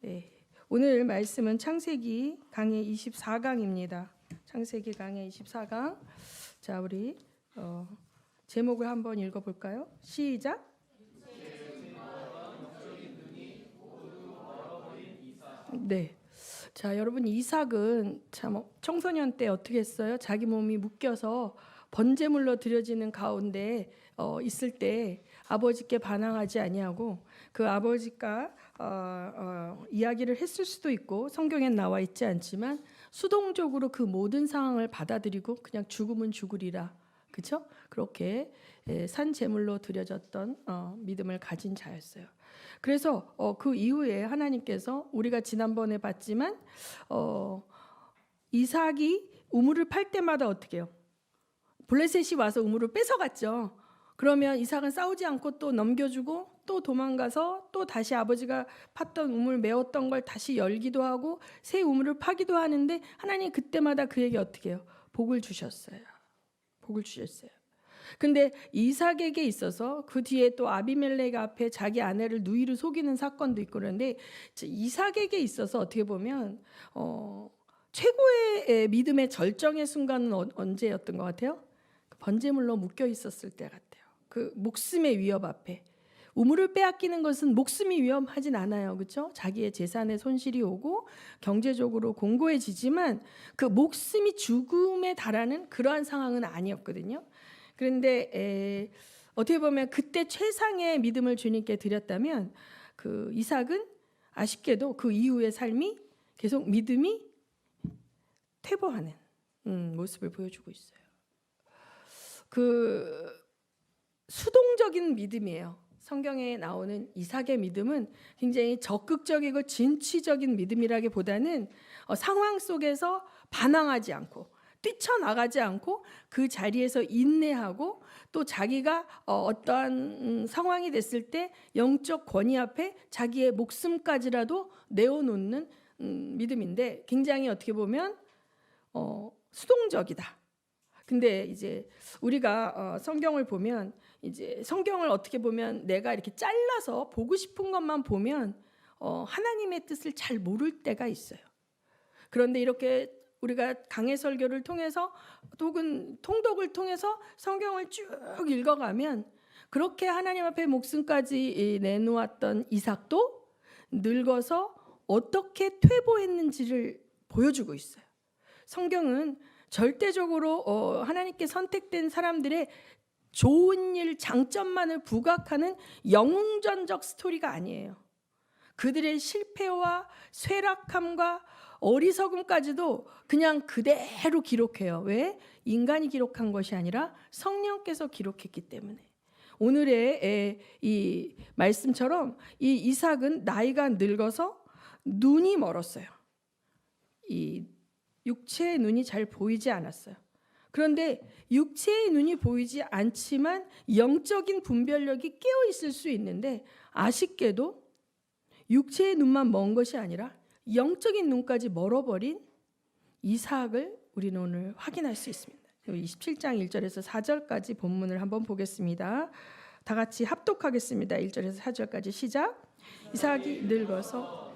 네, 오늘 말씀은 창세기 강해 24강입니다. 창세기 강해 24강. 자, 우리 제목을 한번 읽어볼까요? 시작. 네. 자, 여러분, 이삭은 참 청소년 때 어떻게 했어요? 자기 몸이 묶여서 번제물로 드려지는 가운데 있을 때 아버지께 반항하지 아니하고 그 아버지가 이야기를 했을 수도 있고 성경엔 나와 있지 않지만 수동적으로 그 모든 상황을 받아들이고 그냥 죽으면 죽으리라, 그렇죠? 그렇게 산 제물로 드려졌던 믿음을 가진 자였어요. 그래서 그 이후에 하나님께서 우리가 지난번에 봤지만 이삭이 우물을 팔 때마다 어떻게 해요? 블레셋이 와서 우물을 뺏어갔죠. 그러면 이삭은 싸우지 않고 또 넘겨주고 또 도망가서 또 다시 아버지가 팠던 우물 메웠던 걸 다시 열기도 하고 새 우물을 파기도 하는데 하나님 그때마다 그에게 어떻게 해요? 복을 주셨어요. 복을 주셨어요. 근데 이삭에게 있어서 그 뒤에 또 아비멜렉 앞에 자기 아내를 누이를 속이는 사건도 있고 그런데 이삭에게 있어서 어떻게 보면 최고의 믿음의 절정의 순간은 언제였던 것 같아요? 번제물로 묶여 있었을 때 같아요. 그 목숨의 위협 앞에. 우물을 빼앗기는 것은 목숨이 위험하진 않아요, 그렇죠? 자기의 재산의 손실이 오고 경제적으로 공고해지지만 그 목숨이 죽음에 달하는 그러한 상황은 아니었거든요. 그런데 어떻게 보면 그때 최상의 믿음을 주님께 드렸다면 그 이삭은 아쉽게도 그 이후의 삶이 계속 믿음이 퇴보하는 모습을 보여주고 있어요. 그 수동적인 믿음이에요. 성경에 나오는 이삭의 믿음은 굉장히 적극적이고 진취적인 믿음이라기보다는 상황 속에서 반항하지 않고 뛰쳐나가지 않고 그 자리에서 인내하고 또 자기가 어떠한 상황이 됐을 때 영적 권위 앞에 자기의 목숨까지라도 내어놓는 믿음인데 굉장히 어떻게 보면 수동적이다. 근데 이제 우리가 성경을 보면 이제 성경을 어떻게 보면 내가 이렇게 잘라서 보고 싶은 것만 보면 하나님의 뜻을 잘 모를 때가 있어요. 그런데 이렇게 우리가 강해 설교를 통해서 혹은 통독을 통해서 성경을 쭉 읽어가면 그렇게 하나님 앞에 목숨까지 내놓았던 이삭도 늙어서 어떻게 퇴보했는지를 보여주고 있어요. 성경은 절대적으로 하나님께 선택된 사람들의 좋은 일, 장점만을 부각하는 영웅전적 스토리가 아니에요. 그들의 실패와 쇠락함과 어리석음까지도 그냥 그대로 기록해요. 왜? 인간이 기록한 것이 아니라 성령께서 기록했기 때문에. 오늘의 이 말씀처럼 이 이삭은 나이가 늙어서 눈이 멀었어요. 이 육체의 눈이 잘 보이지 않았어요. 그런데 육체의 눈이 보이지 않지만 영적인 분별력이 깨어 있을 수 있는데 아쉽게도 육체의 눈만 먼 것이 아니라 영적인 눈까지 멀어버린 이삭을 우리는 오늘 확인할 수 있습니다. 27장 1절에서 4절까지 본문을 한번 보겠습니다. 다 같이 합독하겠습니다. 1절에서 4절까지 시작. 이삭이 늙어서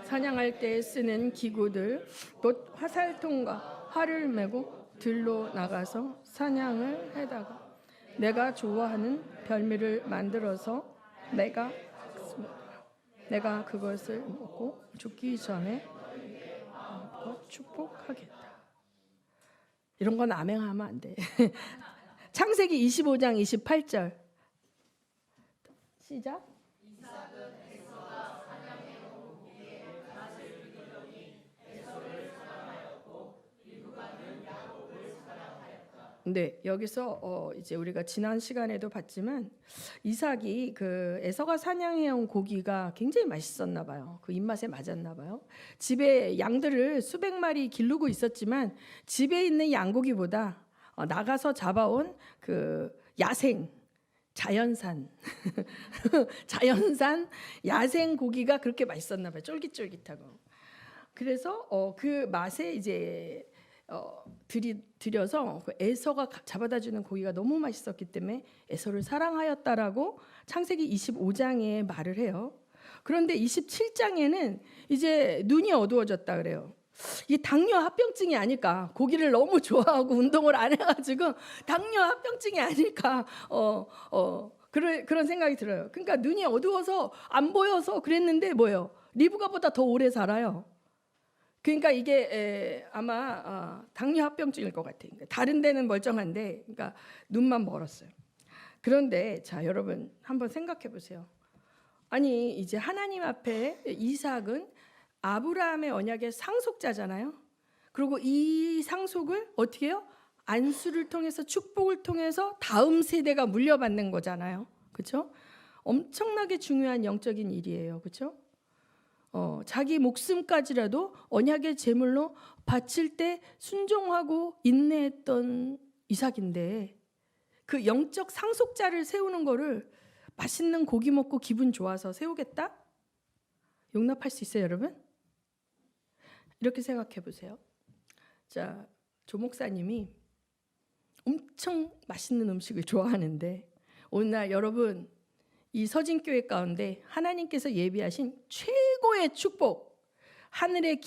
사냥할 때 쓰는 기구들 곧 화살통과 활을 메고 들로 나가서 사냥을 하다가 내가 좋아하는 별미를 만들어서 내가 그것을 먹고 죽기 전에 축복하겠다. 이런 건 암행하면 안 돼. 창세기 25장 28절 시작. 네, 여기서 이제 우리가 지난 시간에도 봤지만 이삭이 그 에서가 사냥해온 고기가 굉장히 맛있었나 봐요. 그 입맛에 맞았나 봐요. 집에 양들을 수백 마리 기르고 있었지만 집에 있는 양고기보다 나가서 잡아온 그 야생 자연산 자연산 야생 고기가 그렇게 맛있었나 봐요. 쫄깃쫄깃하고. 그래서 그 맛에 이제 들여서 그 에서가 잡아다 주는 고기가 너무 맛있었기 때문에 에서를 사랑하였다라고 창세기 25장에 말을 해요. 그런데 27장에는 이제 눈이 어두워졌다 그래요. 이게 당뇨 합병증이 아닐까? 고기를 너무 좋아하고 운동을 안 해가지고 당뇨 합병증이 아닐까? 그런 생각이 들어요. 그러니까 눈이 어두워서 안 보여서 그랬는데 뭐예요? 리브가보다 더 오래 살아요. 그러니까 이게 아마 당뇨 합병증일 것 같아요. 그러니까 다른 데는 멀쩡한데, 그러니까 눈만 멀었어요. 그런데 자 여러분 한번 생각해 보세요. 아니 이제 하나님 앞에 이삭은 아브라함의 언약의 상속자잖아요. 그리고 이 상속을 어떻게 해요? 안수를 통해서 축복을 통해서 다음 세대가 물려받는 거잖아요. 그렇죠? 엄청나게 중요한 영적인 일이에요. 그렇죠? 자기 목숨까지라도 언약의 제물로 바칠 때 순종하고 인내했던 이삭인데 그 영적 상속자를 세우는 거를 맛있는 고기 먹고 기분 좋아서 세우겠다? 용납할 수 있어요, 여러분? 이렇게 생각해 보세요. 자, 조 목사님이 엄청 맛있는 음식을 좋아하는데 오늘날 여러분 이 서진교회 가운데 하나님께서 예비하신 최고의 축복, 하늘의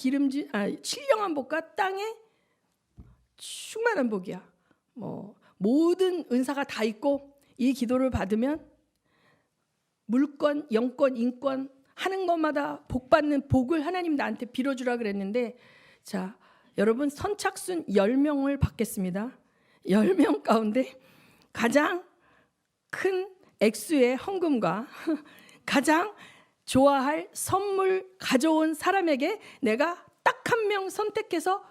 신령한 복과 땅의 충만한 복이야. 모든 은사가 다 있고 이 기도를 받으면 물권, 영권, 인권 하는 것마다 복 받는 복을 하나님 나한테 빌어주라 그랬는데 자 여러분 선착순 10명을 받겠습니다. 10명 가운데 가장 큰 액수의 헌금과 가장 좋아할 선물 가져온 사람에게 내가 딱 한 명 선택해서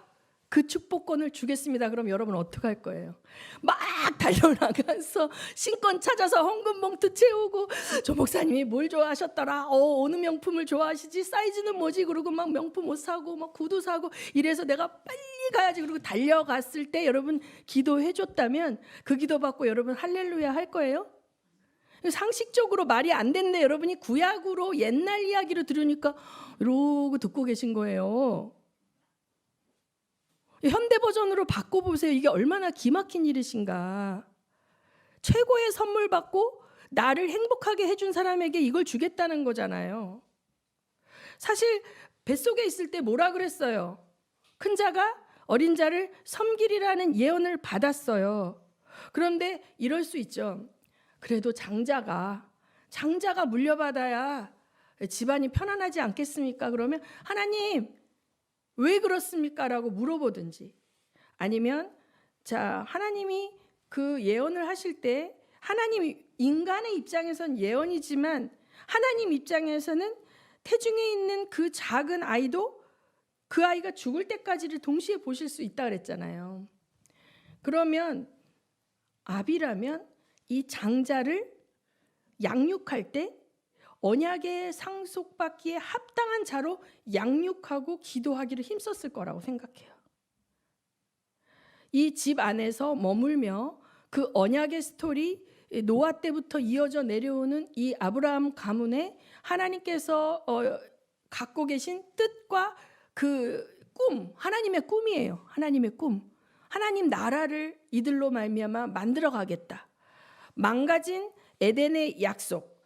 그 축복권을 주겠습니다. 그럼 여러분 어떻게 할 거예요? 막 달려나가서 신권 찾아서 헌금 봉투 채우고 조 목사님이 뭘 좋아하셨더라? 어느 명품을 좋아하시지? 사이즈는 뭐지? 그러고 막 명품 옷 사고 막 구두 사고 이래서 내가 빨리 가야지. 그리고 달려갔을 때 여러분 기도해 줬다면 그 기도 받고 여러분 할렐루야 할 거예요? 상식적으로 말이 안 되는데 여러분이 구약으로 옛날 이야기로 들으니까 이러고 듣고 계신 거예요. 현대 버전으로 바꿔보세요. 이게 얼마나 기막힌 일이신가. 최고의 선물 받고 나를 행복하게 해준 사람에게 이걸 주겠다는 거잖아요. 사실 뱃속에 있을 때 뭐라 그랬어요? 큰 자가 어린 자를 섬기리라는 예언을 받았어요. 그런데 이럴 수 있죠. 그래도 장자가 물려받아야 집안이 편안하지 않겠습니까? 그러면 하나님 왜 그렇습니까? 라고 물어보든지 아니면 자 하나님이 그 예언을 하실 때 하나님 인간의 입장에선 예언이지만 하나님 입장에서는 태중에 있는 그 작은 아이도 그 아이가 죽을 때까지를 동시에 보실 수 있다 그랬잖아요. 그러면 아비라면 이 장자를 양육할 때 언약의 상속받기에 합당한 자로 양육하고 기도하기를 힘썼을 거라고 생각해요. 이 집 안에서 머물며 그 언약의 스토리 노아 때부터 이어져 내려오는 이 아브라함 가문에 하나님께서 갖고 계신 뜻과 그 꿈, 하나님의 꿈이에요. 하나님의 꿈. 하나님 나라를 이들로 말미암아 만들어 가겠다. 망가진 에덴의 약속.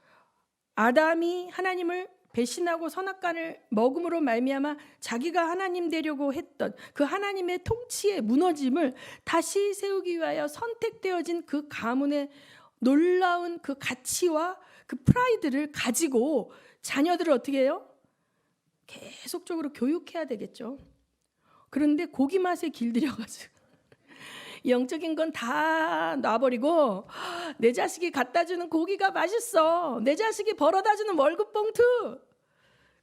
아담이 하나님을 배신하고 선악과를 먹음으로 말미암아 자기가 하나님 되려고 했던 그 하나님의 통치의 무너짐을 다시 세우기 위하여 선택되어진 그 가문의 놀라운 그 가치와 그 프라이드를 가지고 자녀들을 어떻게 해요? 계속적으로 교육해야 되겠죠. 그런데 고기 맛에 길들여가지고 영적인 건 다 놔버리고 내 자식이 갖다 주는 고기가 맛있어. 내 자식이 벌어다 주는 월급 봉투.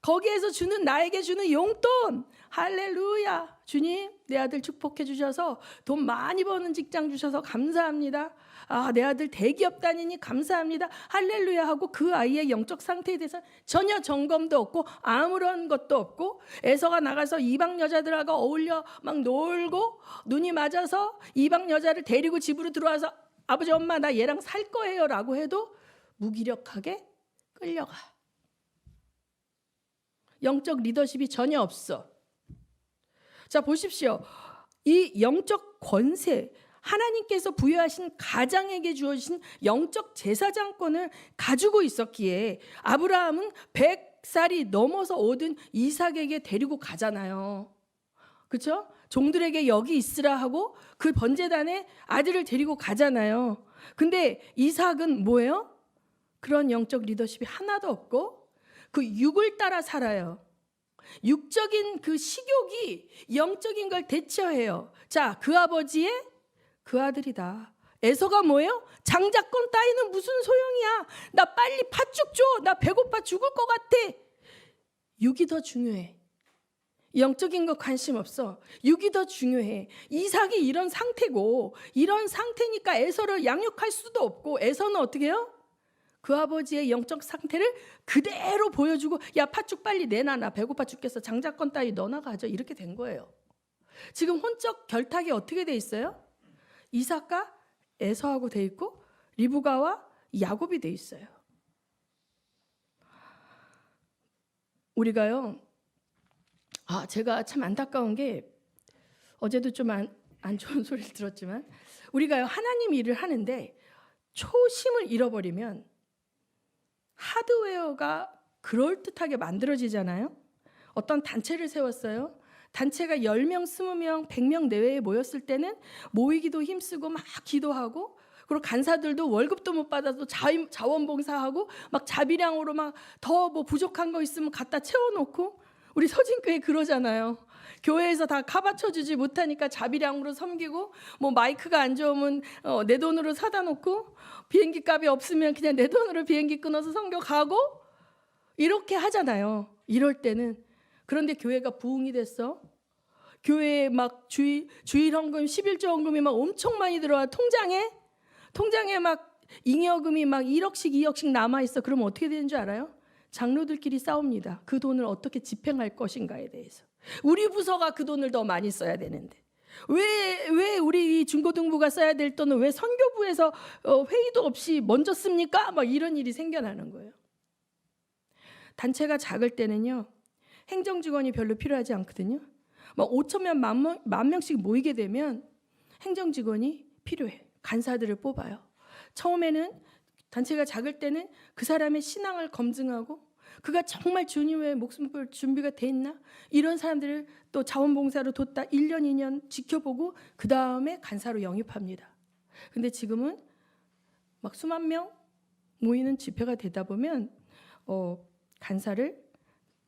거기에서 주는 나에게 주는 용돈. 할렐루야. 주님, 내 아들 축복해 주셔서 돈 많이 버는 직장 주셔서 감사합니다. 아, 내 아들 대기업 다니니 감사합니다. 할렐루야 하고 그 아이의 영적 상태에 대해서 전혀 점검도 없고 아무런 것도 없고, 에서가 나가서 이방 여자들하고 어울려 막 놀고 눈이 맞아서 이방 여자를 데리고 집으로 들어와서 아버지 엄마 나 얘랑 살 거예요 라고 해도 무기력하게 끌려가. 영적 리더십이 전혀 없어. 자, 보십시오. 이 영적 권세, 하나님께서 부여하신 가장에게 주어진 영적 제사장권을 가지고 있었기에 아브라함은 100살이 넘어서 얻은 이삭에게 데리고 가잖아요. 그렇죠? 종들에게 여기 있으라 하고 그 번제단에 아들을 데리고 가잖아요. 근데 이삭은 뭐예요? 그런 영적 리더십이 하나도 없고 그 육을 따라 살아요. 육적인 그 식욕이 영적인 걸 대처해요. 자, 그 아버지의 그 아들이다. 에서가 뭐예요? 장자권 따위는 무슨 소용이야. 나 빨리 팥죽 줘. 나 배고파 죽을 것 같아. 육이 더 중요해. 영적인 거 관심 없어. 육이 더 중요해. 이삭이 이런 상태고, 이런 상태니까 에서를 양육할 수도 없고, 에서는 어떻게 해요? 그 아버지의 영적 상태를 그대로 보여주고, 야 팥죽 빨리 내놔. 나 배고파 죽겠어. 장자권 따위 너나 가져. 이렇게 된 거예요. 지금 혼적 결탁이 어떻게 돼 있어요? 이삭과 에서하고 돼 있고 리브가와 야곱이 돼 있어요. 우리가요, 제가 참 안타까운 게 어제도 좀 안 좋은 소리를 들었지만, 우리가요 하나님 일을 하는데 초심을 잃어버리면 하드웨어가 그럴듯하게 만들어지잖아요. 어떤 단체를 세웠어요. 단체가 10명, 20명, 100명 내외에 모였을 때는 모이기도 힘쓰고 막 기도하고, 그리고 간사들도 월급도 못 받아도 자원봉사하고 막 자비량으로 막 더 뭐 부족한 거 있으면 갖다 채워놓고, 우리 서진교회 그러잖아요. 교회에서 다 카바쳐주지 못하니까 자비량으로 섬기고, 뭐 마이크가 안 좋으면 내 돈으로 사다 놓고, 비행기 값이 없으면 그냥 내 돈으로 비행기 끊어서 선교 가고, 이렇게 하잖아요. 이럴 때는. 그런데 교회가 부흥이 됐어. 교회에 막 주일 헌금, 11조 헌금이 막 엄청 많이 들어와. 통장에 막 잉여금이 막 1억씩 2억씩 남아있어. 그러면 어떻게 되는 줄 알아요? 장로들끼리 싸웁니다. 그 돈을 어떻게 집행할 것인가에 대해서. 우리 부서가 그 돈을 더 많이 써야 되는데 왜 우리 중고등부가 써야 될 돈을 왜 선교부에서 회의도 없이 먼저 씁니까? 막 이런 일이 생겨나는 거예요. 단체가 작을 때는요, 행정직원이 별로 필요하지 않거든요. 막 5천명, 만 명씩 모이게 되면 행정직원이 필요해. 간사들을 뽑아요. 처음에는 단체가 작을 때는 그 사람의 신앙을 검증하고 그가 정말 주님 외에 목숨 볼 준비가 돼 있나? 이런 사람들을 또 자원봉사로 뒀다 1년, 2년 지켜보고 그 다음에 간사로 영입합니다. 근데 지금은 막 수만 명 모이는 집회가 되다 보면 간사를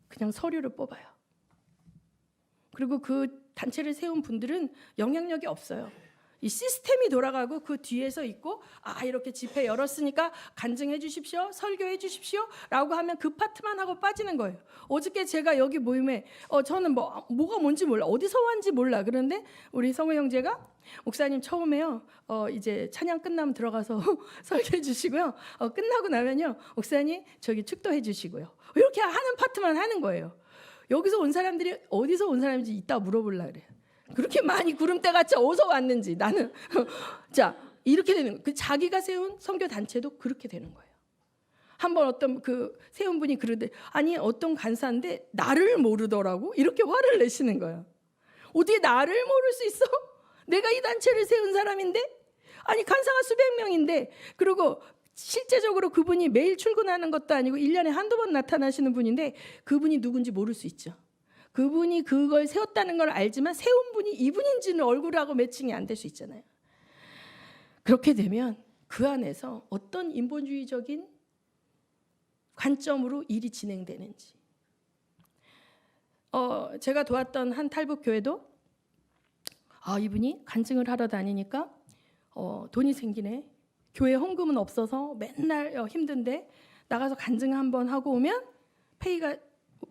그냥 서류를 뽑아요. 그리고 그 단체를 세운 분들은 영향력이 없어요. 이 시스템이 돌아가고 그 뒤에서 있고, 이렇게 집회 열었으니까 간증해 주십시오, 설교해 주십시오 라고 하면 그 파트만 하고 빠지는 거예요. 어저께 제가 여기 모임에 저는 뭐가 뭔지 몰라, 어디서 왔는지 몰라. 그런데 우리 성우 형제가 목사님 처음에요 이제 찬양 끝나면 들어가서 설교해 주시고요, 끝나고 나면요 목사님 저기 축도해 주시고요, 이렇게 하는 파트만 하는 거예요. 여기서 온 사람들이 어디서 온 사람인지 이따 물어보려고 그래요. 그렇게 많이 구름대같이 어디서 왔는지. 나는 자, 이렇게 되는 거예요. 자기가 세운 선교 단체도 그렇게 되는 거예요. 한번 어떤 그 세운 분이 그러대, 아니 어떤 간사인데 나를 모르더라고, 이렇게 화를 내시는 거예요. 어떻게 나를 모를 수 있어? 내가 이 단체를 세운 사람인데, 아니 간사가 수백 명인데, 그리고 실제적으로 그분이 매일 출근하는 것도 아니고 1년에 한두 번 나타나시는 분인데 그분이 누군지 모를 수 있죠. 그분이 그걸 세웠다는 걸 알지만 세운 분이 이분인지는 얼굴하고 매칭이 안 될 수 있잖아요. 그렇게 되면 그 안에서 어떤 인본주의적인 관점으로 일이 진행되는지. 제가 도왔던 한 탈북교회도 이분이 간증을 하러 다니니까 돈이 생기네. 교회 헌금은 없어서 맨날 힘든데 나가서 간증 한번 하고 오면 페이가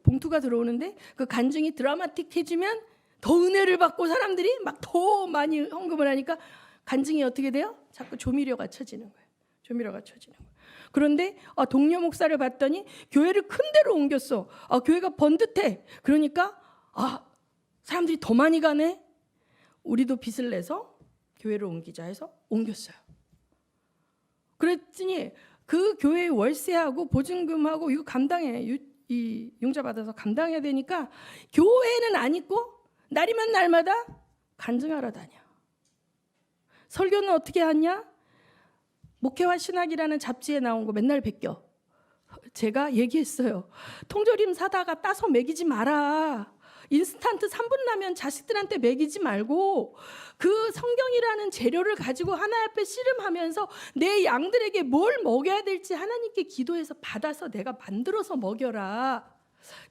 봉투가 들어오는데 그 간증이 드라마틱해지면 더 은혜를 받고 사람들이 막 더 많이 헌금을 하니까 간증이 어떻게 돼요? 자꾸 조미료가 쳐지는 거예요. 조미료가 쳐지는 거예요. 그런데 동료 목사를 봤더니 교회를 큰 데로 옮겼어. 교회가 번듯해. 그러니까 사람들이 더 많이 가네. 우리도 빚을 내서 교회를 옮기자 해서 옮겼어요. 그랬더니 그 교회 월세하고 보증금하고 이거 감당해. 이 융자 받아서 감당해야 되니까 교회는 안 있고 날이면 날마다 간증하러 다녀. 설교는 어떻게 하냐? 목회와 신학이라는 잡지에 나온 거 맨날 베껴. 제가 얘기했어요. 통조림 사다가 따서 먹이지 마라. 인스턴트 3분 라면 자식들한테 먹이지 말고 그 성경이라는 재료를 가지고 하나님 앞에 씨름하면서 내 양들에게 뭘 먹여야 될지 하나님께 기도해서 받아서 내가 만들어서 먹여라.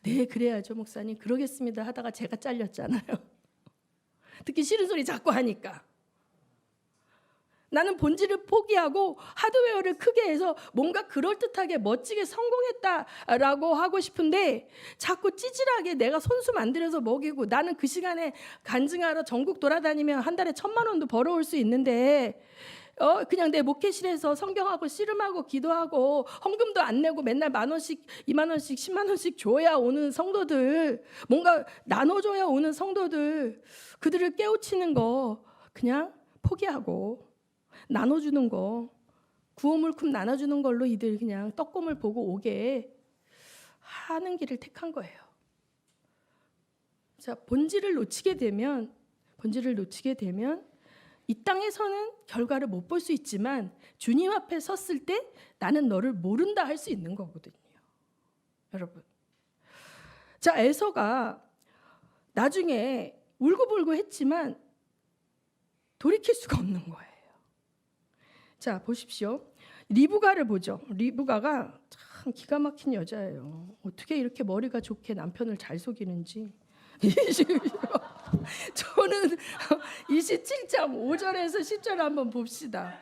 네, 그래야죠 목사님. 그러겠습니다 하다가 제가 잘렸잖아요. 듣기 싫은 소리 자꾸 하니까. 나는 본질을 포기하고 하드웨어를 크게 해서 뭔가 그럴듯하게 멋지게 성공했다라고 하고 싶은데 자꾸 찌질하게 내가 손수 만들어서 먹이고 나는 그 시간에 간증하러 전국 돌아다니면 한 달에 1,000만 원도 벌어올 수 있는데 그냥 내 목회실에서 성경하고 씨름하고 기도하고 헌금도 안 내고 맨날 10,000원씩 20,000원씩 100,000원씩 줘야 오는 성도들, 뭔가 나눠줘야 오는 성도들, 그들을 깨우치는 거 그냥 포기하고 나눠주는 거, 구호물품 나눠주는 걸로 이들 그냥 떡고물 보고 오게 하는 길을 택한 거예요. 자, 본질을 놓치게 되면 이 땅에서는 결과를 못 볼 수 있지만 주님 앞에 섰을 때 나는 너를 모른다 할 수 있는 거거든요. 여러분. 자, 에서가 나중에 울고불고 했지만 돌이킬 수가 없는 거예요. 자, 보십시오. 리브가를 보죠. 리브가가 참 기가 막힌 여자예요. 어떻게 이렇게 머리가 좋게 남편을 잘 속이는지. 저는 27장 5절에서 10절 한번 봅시다.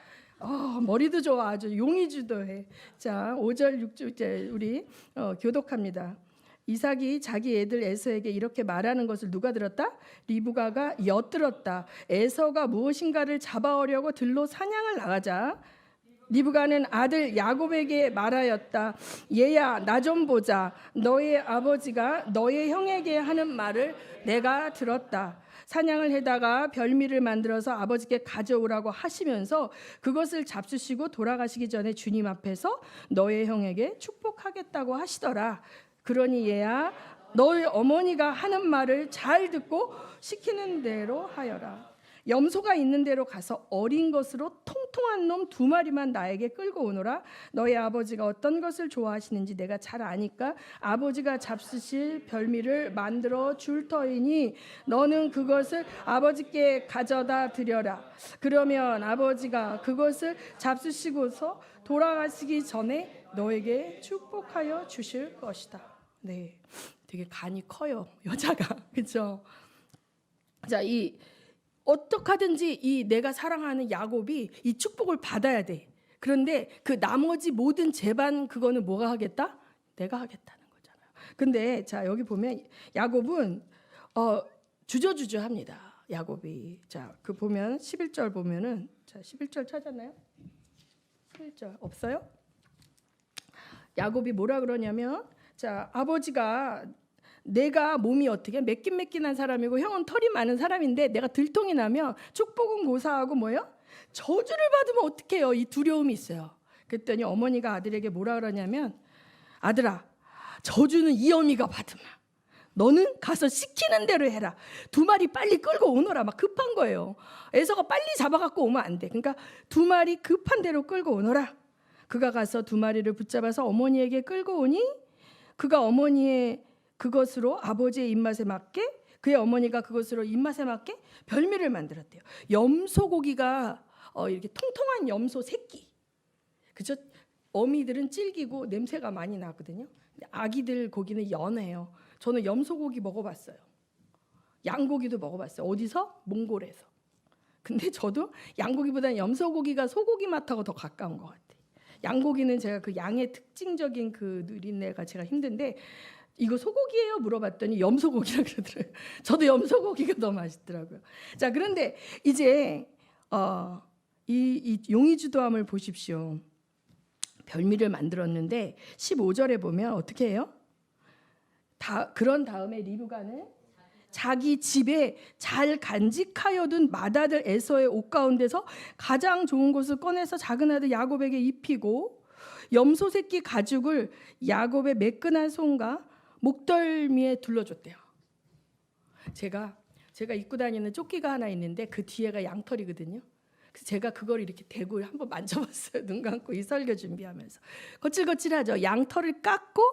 머리도 좋아, 아주 용의주도해. 자, 5절 6절 우리 교독합니다. 이삭이 자기 애들 에서에게 이렇게 말하는 것을 누가 들었다? 리브가가 엿들었다. 에서가 무엇인가를 잡아오려고 들로 사냥을 나가자 리브가는 아들 야곱에게 말하였다. 얘야, 나 좀 보자. 너의 아버지가 너의 형에게 하는 말을 내가 들었다. 사냥을 해다가 별미를 만들어서 아버지께 가져오라고 하시면서 그것을 잡수시고 돌아가시기 전에 주님 앞에서 너의 형에게 축복하겠다고 하시더라. 그러니 얘야, 너의 어머니가 하는 말을 잘 듣고 시키는 대로 하여라. 염소가 있는 데로 가서 어린 것으로 통통한 놈 2마리만 나에게 끌고 오너라. 너의 아버지가 어떤 것을 좋아하시는지 내가 잘 아니까 아버지가 잡수실 별미를 만들어 줄 터이니 너는 그것을 아버지께 가져다 드려라. 그러면 아버지가 그것을 잡수시고서 돌아가시기 전에 너에게 축복하여 주실 것이다. 네, 되게 간이 커요, 여자가. 그렇죠? 자, 어떻게든지 이 내가 사랑하는 야곱이 이 축복을 받아야 돼. 그런데 그 나머지 모든 재반 그거는 뭐가 하겠다? 내가 하겠다는 거잖아요. 근데 자, 여기 보면 야곱은 주저주저합니다. 야곱이. 자, 그 보면 11절 보면은, 자, 11절 찾았나요? 11절 없어요? 야곱이 뭐라 그러냐면, 자, 아버지가 내가 몸이 어떻게 매끈매끈한 사람이고 형은 털이 많은 사람인데 내가 들통이 나면 축복은 고사하고 뭐예요? 저주를 받으면 어떡해요? 이 두려움이 있어요. 그랬더니 어머니가 아들에게 뭐라 그러냐면, 아들아, 저주는 이 어미가 받으마. 너는 가서 시키는 대로 해라. 2마리 빨리 끌고 오너라. 막 급한 거예요. 에서가 빨리 잡아갖고 오면 안 돼. 그러니까 2마리 급한 대로 끌고 오너라. 그가 가서 2마리를 붙잡아서 어머니에게 끌고 오니 그가 어머니의 그것으로 아버지의 입맛에 맞게, 그의 어머니가 그것으로 입맛에 맞게 별미를 만들었대요. 염소고기가 이렇게 통통한 염소 새끼, 그죠? 어미들은 질기고 냄새가 많이 나거든요. 아기들 고기는 연해요. 저는 염소고기 먹어봤어요. 양고기도 먹어봤어요. 어디서? 몽골에서. 근데 저도 양고기보다는 염소고기가 소고기 맛하고 더 가까운 것 같아요. 양고기는 제가 그 양의 특징적인 그 누린내가 제가 힘든데 이거 소고기예요? 물어봤더니 염소고기라 그러더라고요. 저도 염소고기가 너무 맛있더라고요. 자, 그런데 이제 이 용의주도함을 보십시오. 별미를 만들었는데 15절에 보면 어떻게 해요? 그런 다음에 리브가는 자기 집에 잘 간직하여둔 맏아들 에서의 옷 가운데서 가장 좋은 것을 꺼내서 작은 아들 야곱에게 입히고 염소 새끼 가죽을 야곱의 매끈한 손과 목덜미에 둘러줬대요. 제가 입고 다니는 조끼가 하나 있는데 그 뒤에가 양털이거든요. 그래서 제가 그걸 이렇게 대고 한번 만져봤어요. 눈 감고 이 설교 준비하면서. 거칠거칠하죠. 양털을 깎고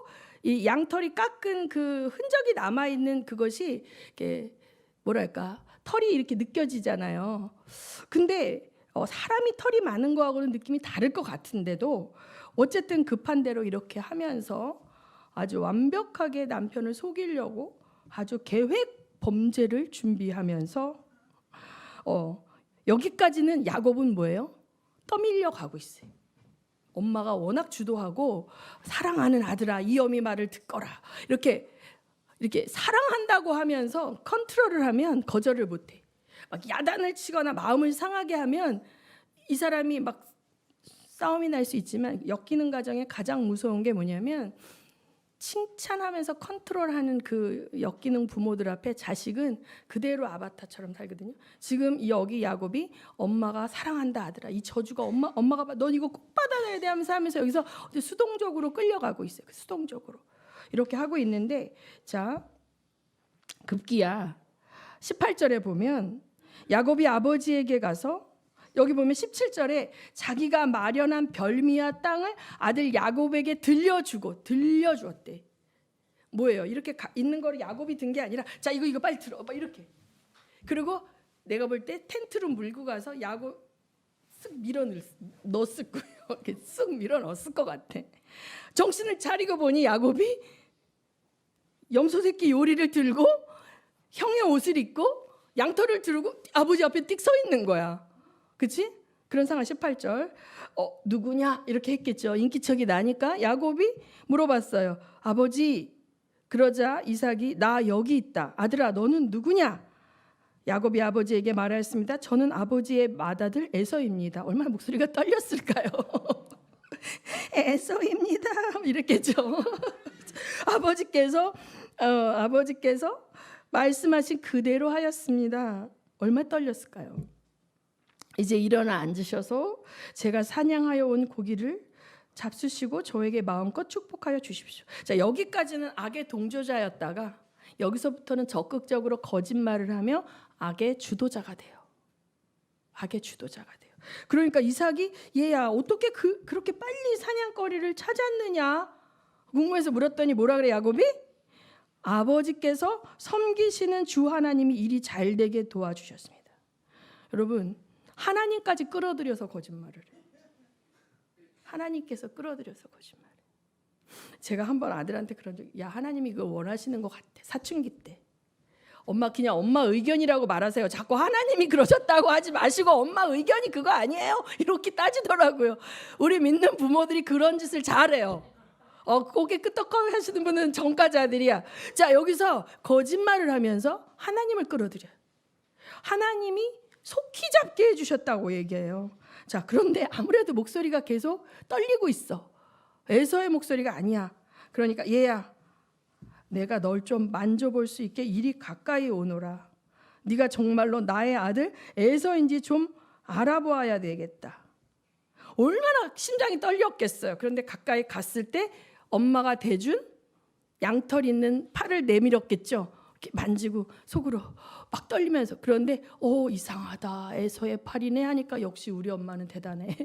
이 양털이 깎은 그 흔적이 남아 있는 그것이 이렇게 뭐랄까 털이 이렇게 느껴지잖아요. 근데 사람이 털이 많은 거하고는 느낌이 다를 것 같은데도 어쨌든 급한 대로 이렇게 하면서 아주 완벽하게 남편을 속이려고 아주 계획 범죄를 준비하면서 여기까지는 야곱은 뭐예요? 떠밀려 가고 있어요. 엄마가 워낙 주도하고 사랑하는 아들아 이 어미 말을 듣거라 이렇게 사랑한다고 하면서 컨트롤을 하면 거절을 못해. 막 야단을 치거나 마음을 상하게 하면 이 사람이 막 싸움이 날 수 있지만 엮이는 가정에 가장 무서운 게 뭐냐면 칭찬하면서 컨트롤하는 그 엮이는 부모들 앞에 자식은 그대로 아바타처럼 살거든요. 지금 여기 야곱이 엄마가 사랑한다 아들아 이 저주가 엄마가 넌 이거 꼭 받아내야 돼 하면서 여기서 수동적으로 끌려가고 있어요. 수동적으로 이렇게 하고 있는데 자 급기야 18절에 보면 야곱이 아버지에게 가서 여기 보면 17절에 자기가 마련한 별미와 땅을 아들 야곱에게 들려주었대. 뭐예요? 이렇게 있는 거를 야곱이 든 게 아니라 자 이거 빨리 들어 막 이렇게. 그리고 내가 볼 때 텐트로 물고 가서 야곱 쓱 밀어 넣었을 거예요. 이렇게 쓱 밀어 넣었을 것 같아. 정신을 차리고 보니 야곱이 염소 새끼 요리를 들고 형의 옷을 입고 양털을 들고 아버지 앞에 띡 서 있는 거야. 그치? 그런 상황 18절 누구냐? 이렇게 했겠죠. 인기척이 나니까 야곱이 물어봤어요. 아버지. 그러자 이삭이 나 여기 있다. 아들아 너는 누구냐? 야곱이 아버지에게 말하였습니다. 저는 아버지의 맏아들 에서입니다. 얼마나 목소리가 떨렸을까요? 에서입니다. 이랬겠죠. 아버지께서 말씀하신 그대로 하였습니다. 얼마나 떨렸을까요? 이제 일어나 앉으셔서 제가 사냥하여 온 고기를 잡수시고 저에게 마음껏 축복하여 주십시오. 자, 여기까지는 악의 동조자였다가 여기서부터는 적극적으로 거짓말을 하며 악의 주도자가 돼요. 악의 주도자가 돼요. 그러니까 이삭이 얘야 어떻게 그렇게 빨리 사냥거리를 찾았느냐 궁금해서 물었더니 뭐라 그래 야곱이? 아버지께서 섬기시는 주 하나님이 일이 잘 되게 도와주셨습니다. 여러분 하나님까지 끌어들여서 거짓말을 해요. 하나님께서 끌어들여서 거짓말을 해요. 제가 한번 아들한테 그런 적 야 하나님이 그거 원하시는 것 같아. 사춘기 때 엄마 그냥 엄마 의견이라고 말하세요. 자꾸 하나님이 그러셨다고 하지 마시고 엄마 의견이 그거 아니에요? 이렇게 따지더라고요. 우리 믿는 부모들이 그런 짓을 잘해요. 고개 끄덕거리 하시는 분은 전과자들이야. 자 여기서 거짓말을 하면서 하나님을 끌어들여요. 하나님이 속히 잡게 해주셨다고 얘기해요. 자 그런데 아무래도 목소리가 계속 떨리고 있어. 에서의 목소리가 아니야. 그러니까 얘야 내가 널 좀 만져볼 수 있게 이리 가까이 오너라. 네가 정말로 나의 아들 에서인지 좀 알아보아야 되겠다. 얼마나 심장이 떨렸겠어요. 그런데 가까이 갔을 때 엄마가 대준 양털 있는 팔을 내밀었겠죠. 이렇게 만지고 속으로 막 떨리면서 그런데 이상하다. 에서의 팔이네 하니까 역시 우리 엄마는 대단해.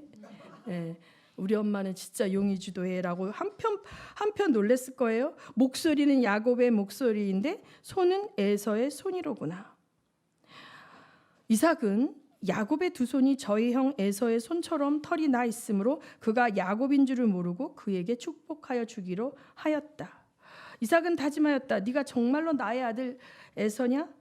네, 우리 엄마는 진짜 용의주도해라고 한편 놀랬을 거예요. 목소리는 야곱의 목소리인데 손은 에서의 손이로구나. 이삭은 야곱의 두 손이 저희 형 에서의 손처럼 털이 나 있으므로 그가 야곱인 줄을 모르고 그에게 축복하여 주기로 하였다. 이삭은 다짐하였다. 네가 정말로 나의 아들 에서냐?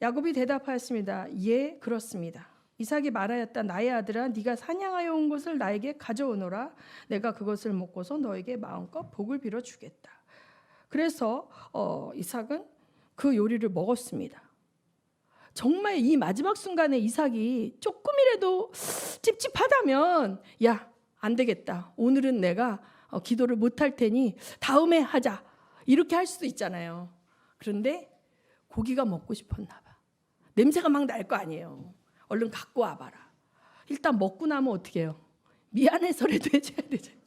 야곱이 대답하였습니다. 예, 그렇습니다. 이삭이 말하였다. 나의 아들아, 네가 사냥하여 온 것을 나에게 가져오너라. 내가 그것을 먹고서 너에게 마음껏 복을 빌어 주겠다. 그래서 이삭은 그 요리를 먹었습니다. 정말 이 마지막 순간에 이삭이 조금이라도 찝찝하다면 야, 안 되겠다. 오늘은 내가 기도를 못할 테니 다음에 하자. 이렇게 할 수도 있잖아요. 그런데 고기가 먹고 싶었나 봐. 냄새가 막 날 거 아니에요. 얼른 갖고 와봐라. 일단 먹고 나면 어떻게 해요? 미안해서라도 해줘야 되잖아요.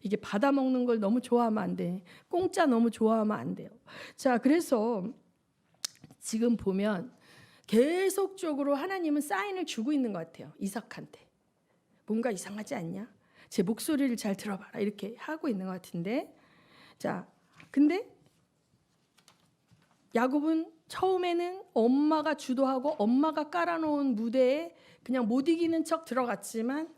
이게 받아 먹는 걸 너무 좋아하면 안 돼. 공짜 너무 좋아하면 안 돼요. 자, 그래서 지금 보면 계속적으로 하나님은 사인을 주고 있는 것 같아요. 이삭한테. 뭔가 이상하지 않냐? 제 목소리를 잘 들어봐라. 이렇게 하고 있는 것 같은데. 자, 근데 야곱은 처음에는 엄마가 주도하고 엄마가 깔아놓은 무대에 그냥 못 이기는 척 들어갔지만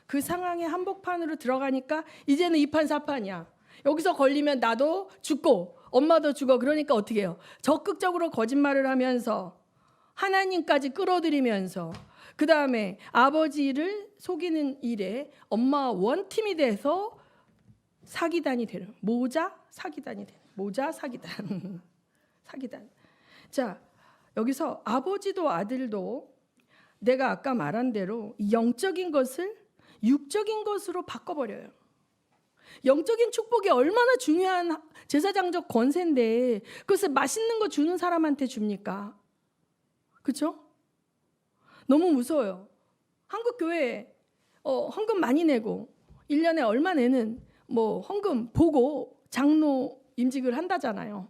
그 상황에 한복판으로 들어가니까 이제는 이판사판이야. 여기서 걸리면 나도 죽고 엄마도 죽어. 그러니까 어떻게 해요? 적극적으로 거짓말을 하면서 하나님까지 끌어들이면서 그 다음에 아버지를 속이는 일에 엄마와 원팀이 돼서 사기단이 되는 모자 사기단이 되는 모자 사기단 사기단. 자, 여기서 아버지도 아들도 내가 아까 말한 대로 영적인 것을 육적인 것으로 바꿔버려요. 영적인 축복이 얼마나 중요한 제사장적 권세인데 그것을 맛있는 거 주는 사람한테 줍니까? 그렇죠? 너무 무서워요. 한국 교회에 헌금 많이 내고 1년에 얼마 내는 헌금 보고 장로 임직을 한다잖아요.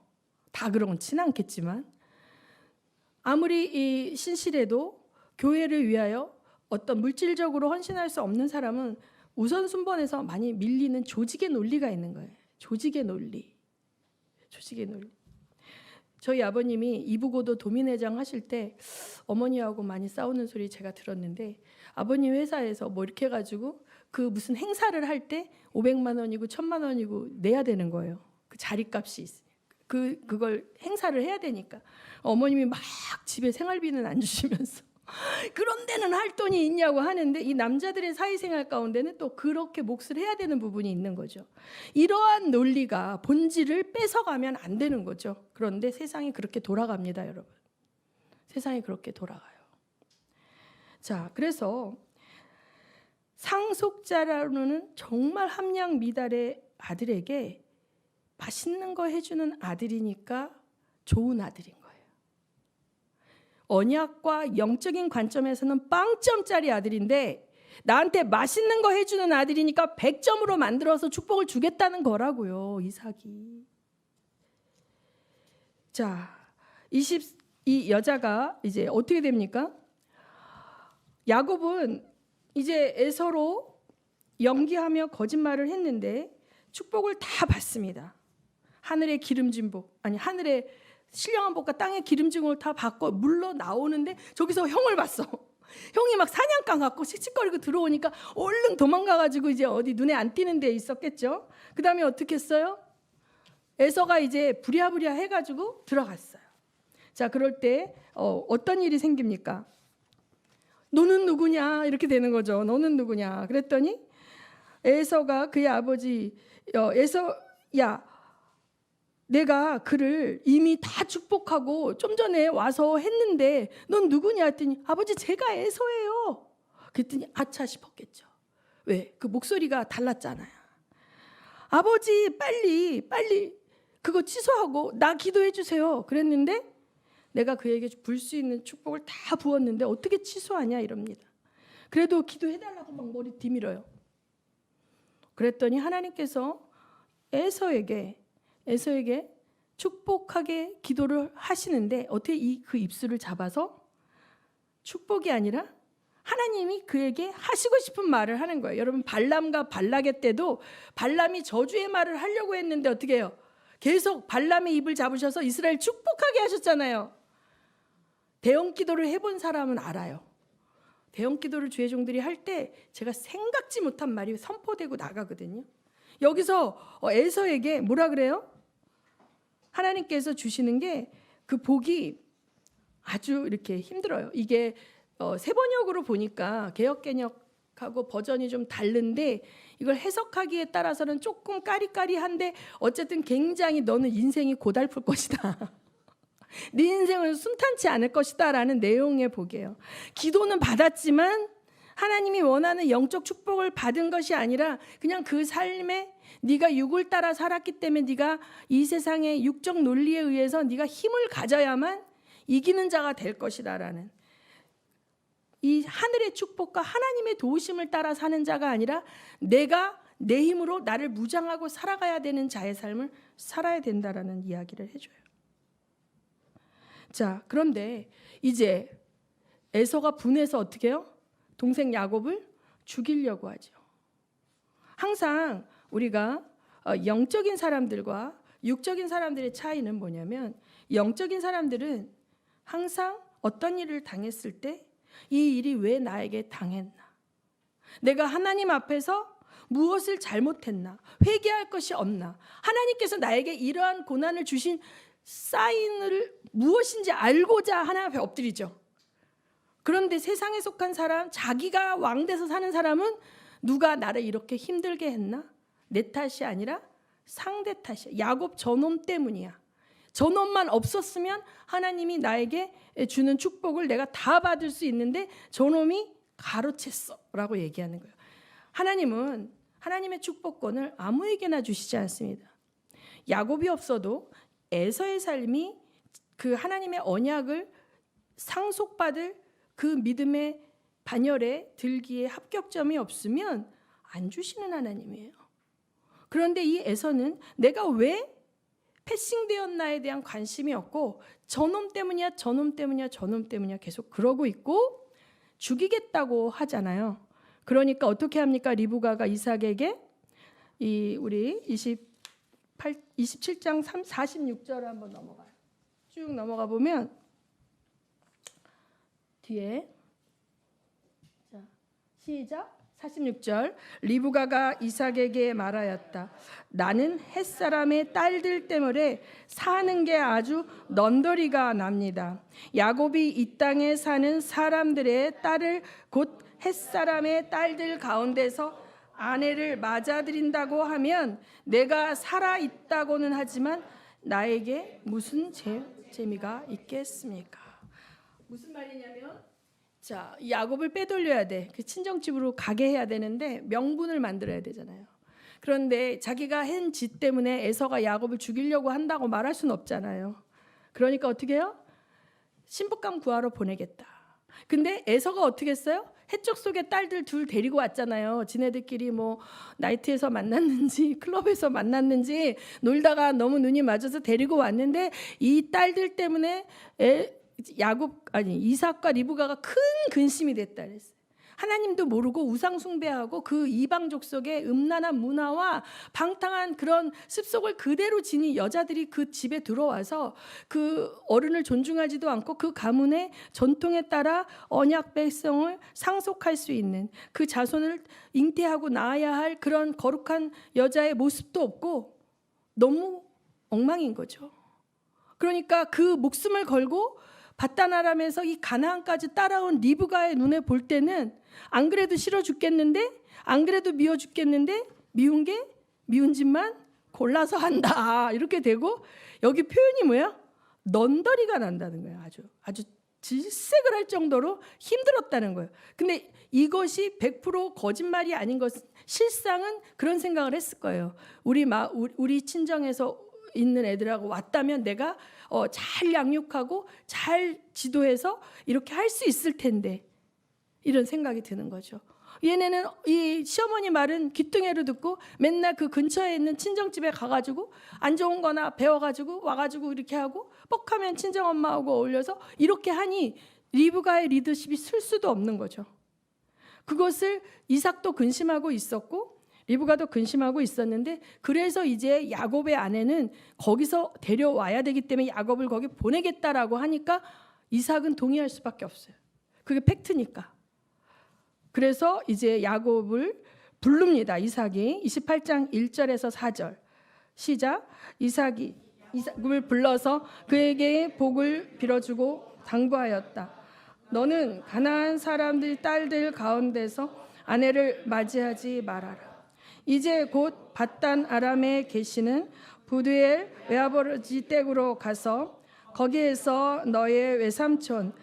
다 그렇진 않겠지만 아무리 이 신실해도 교회를 위하여 어떤 물질적으로 헌신할 수 없는 사람은 우선 순번에서 많이 밀리는 조직의 논리가 있는 거예요. 조직의 논리. 저희 아버님이 이부고도 도민회장 하실 때 어머니하고 많이 싸우는 소리 제가 들었는데 아버님 회사에서 이렇게 해가지고 그 무슨 행사를 할 때 500만 원이고 1000만 원이고 내야 되는 거예요. 그 자리값이 있어요. 그걸 행사를 해야 되니까 어머님이 막 집에 생활비는 안 주시면서 그런 데는 할 돈이 있냐고 하는데 이 남자들의 사회생활 가운데는 또 그렇게 몫을 해야 되는 부분이 있는 거죠. 이러한 논리가 본질을 뺏어가면 안 되는 거죠. 그런데 세상이 그렇게 돌아갑니다, 여러분. 세상이 그렇게 돌아가요. 자, 그래서 상속자라는 정말 함량 미달의 아들에게 맛있는 거 해주는 아들이니까 좋은 아들인 거예요. 언약과 영적인 관점에서는 빵점짜리 아들인데 나한테 맛있는 거 해주는 아들이니까 100점으로 만들어서 축복을 주겠다는 거라고요. 이삭이. 자, 이 여자가 이제 어떻게 됩니까? 야곱은 이제 에서로 연기하며 거짓말을 했는데 축복을 다 받습니다. 하늘의 기름진 복, 하늘의 신령한 복과 땅의 기름진 복을 다 받고 물러 나오는데 저기서 형을 봤어. 형이 막 사냥감 갖고 씩씩거리고 들어오니까 얼른 도망가가지고 이제 어디 눈에 안 띄는 데 있었겠죠. 그 다음에 어떻게 했어요? 에서가 이제 부랴부랴 해가지고 들어갔어요. 자, 그럴 때 어떤 일이 생깁니까? 너는 누구냐? 이렇게 되는 거죠. 너는 누구냐? 그랬더니 에서가 그의 아버지 야, 내가 그를 이미 다 축복하고 좀 전에 와서 했는데 넌 누구냐 했더니 아버지 제가 에서예요. 그랬더니 아차 싶었겠죠. 왜? 그 목소리가 달랐잖아요. 아버지 빨리 그거 취소하고 나 기도해 주세요. 그랬는데 내가 그에게 불 수 있는 축복을 다 부었는데 어떻게 취소하냐 이럽니다. 그래도 기도해달라고 막 머리 뒤밀어요. 그랬더니 하나님께서 에서에게 축복하게 기도를 하시는데 어떻게 그 입술을 잡아서 축복이 아니라 하나님이 그에게 하시고 싶은 말을 하는 거예요. 여러분 발람과 발락의 때도 발람이 저주의 말을 하려고 했는데 어떻게 해요? 계속 발람의 입을 잡으셔서 이스라엘 축복하게 하셨잖아요. 대형 기도를 해본 사람은 알아요. 대형 기도를 주의 종들이 할 때 제가 생각지 못한 말이 선포되고 나가거든요. 여기서 에서에게 뭐라 그래요? 하나님께서 주시는 게 그 복이 아주 이렇게 힘들어요. 이게 새 번역으로 보니까 개역개역 해석하고 버전이 좀 다른데 이걸 해석하기에 따라서는 조금 까리까리한데 어쨌든 굉장히 너는 인생이 고달플 것이다. 네 인생은 순탄치 않을 것이다 라는 내용의 복이에요. 기도는 받았지만 하나님이 원하는 영적 축복을 받은 것이 아니라 그냥 그 삶에 네가 육을 따라 살았기 때문에 네가 이 세상의 육적 논리에 의해서 네가 힘을 가져야만 이기는 자가 될 것이다 라는 이 하늘의 축복과 하나님의 도우심을 따라 사는 자가 아니라 내가 내 힘으로 나를 무장하고 살아가야 되는 자의 삶을 살아야 된다라는 이야기를 해줘요. 자, 그런데 이제 에서가 분해서 어떻게 해요? 동생 야곱을 죽이려고 하죠. 항상 우리가 영적인 사람들과 육적인 사람들의 차이는 뭐냐면 영적인 사람들은 항상 어떤 일을 당했을 때 이 일이 왜 나에게 당했나? 내가 하나님 앞에서 무엇을 잘못했나? 회개할 것이 없나? 하나님께서 나에게 이러한 고난을 주신 사인을 무엇인지 알고자 하나님 앞에 엎드리죠. 그런데 세상에 속한 사람, 자기가 왕돼서 사는 사람은 누가 나를 이렇게 힘들게 했나? 내 탓이 아니라 상대 탓이야. 야곱 저놈 때문이야. 저놈만 없었으면 하나님이 나에게 주는 축복을 내가 다 받을 수 있는데 저놈이 가로챘어 라고 얘기하는 거예요. 하나님은 하나님의 축복권을 아무에게나 주시지 않습니다. 야곱이 없어도 에서의 삶이 그 하나님의 언약을 상속받을 그 믿음의 반열에 들기에 합격점이 없으면 안 주시는 하나님이에요. 그런데 이 에서는 내가 왜 패싱되었나에 대한 관심이 없고 저놈 때문이야 저놈 때문이야 저놈 때문이야 계속 그러고 있고 죽이겠다고 하잖아요. 그러니까 어떻게 합니까? 리브가가 이삭에게 우리 27장 46절을 한번 넘어가요. 쭉 넘어가 보면 뒤에 자, 시작 46절 리브가가 이삭에게 말하였다. 나는 햇사람의 딸들 때문에 사는 게 아주 넌더리가 납니다. 야곱이 이 땅에 사는 사람들의 딸을 곧 햇사람의 딸들 가운데서 아내를 맞아들인다고 하면 내가 살아있다고는 하지만 나에게 무슨 재미가 있겠습니까? 무슨 말이냐면 자, 야곱을 빼돌려야 돼. 그 친정집으로 가게 해야 되는데 명분을 만들어야 되잖아요. 그런데 자기가 한 짓 때문에 에서가 야곱을 죽이려고 한다고 말할 수는 없잖아요. 그러니까 어떻게 해요? 신부감 구하러 보내겠다. 근데 에서가 어떻게 했어요? 해적 속의 딸들 둘 데리고 왔잖아요. 지네들끼리 뭐 나이트에서 만났는지 클럽에서 만났는지 놀다가 너무 눈이 맞아서 데리고 왔는데 이 딸들 때문에 이삭과 리브가가 큰 근심이 됐다 그랬어요. 하나님도 모르고 우상 숭배하고 그 이방 족속의 음란한 문화와 방탕한 그런 습속을 그대로 지닌 여자들이 그 집에 들어와서 그 어른을 존중하지도 않고 그 가문의 전통에 따라 언약 백성을 상속할 수 있는 그 자손을 잉태하고 낳아야 할 그런 거룩한 여자의 모습도 없고 너무 엉망인 거죠. 그러니까 그 목숨을 걸고 바단 아람에서 이 가나안까지 따라온 리브가의 눈에 볼 때는 안 그래도 싫어 죽겠는데 안 그래도 미워 죽겠는데 미운 게 미운 짓만 골라서 한다 이렇게 되고 여기 표현이 뭐야? 넌더리가 난다는 거예요. 아주 질색을 할 정도로 힘들었다는 거예요. 근데 이것이 100% 거짓말이 아닌 것은 실상은 그런 생각을 했을 거예요. 우리 친정에서 있는 애들하고 왔다면 내가 잘 양육하고 잘 지도해서 이렇게 할 수 있을 텐데 이런 생각이 드는 거죠. 얘네는 이 시어머니 말은 귀뚱이로 듣고 맨날 그 근처에 있는 친정집에 가가지고 안 좋은 거나 배워가지고 와가지고 이렇게 하고 뻑하면 친정엄마하고 어울려서 이렇게 하니 리브가의 리더십이 쓸 수도 없는 거죠. 그것을 이삭도 근심하고 있었고 리브가도 근심하고 있었는데 그래서 이제 야곱의 아내는 거기서 데려와야 되기 때문에 야곱을 거기 보내겠다라고 하니까 이삭은 동의할 수밖에 없어요. 그게 팩트니까. 그래서 이제 야곱을 부릅니다. 이삭이 28장 1절에서 4절 시작. 이삭이 이삭을 불러서 그에게 복을 빌어주고 당부하였다. 너는 가나안 사람들 딸들 가운데서 아내를 맞이하지 말아라. 이제 곧 바단 아람에 계시는 부두엘 외아버지 댁으로 가서 거기에서 너의 외삼촌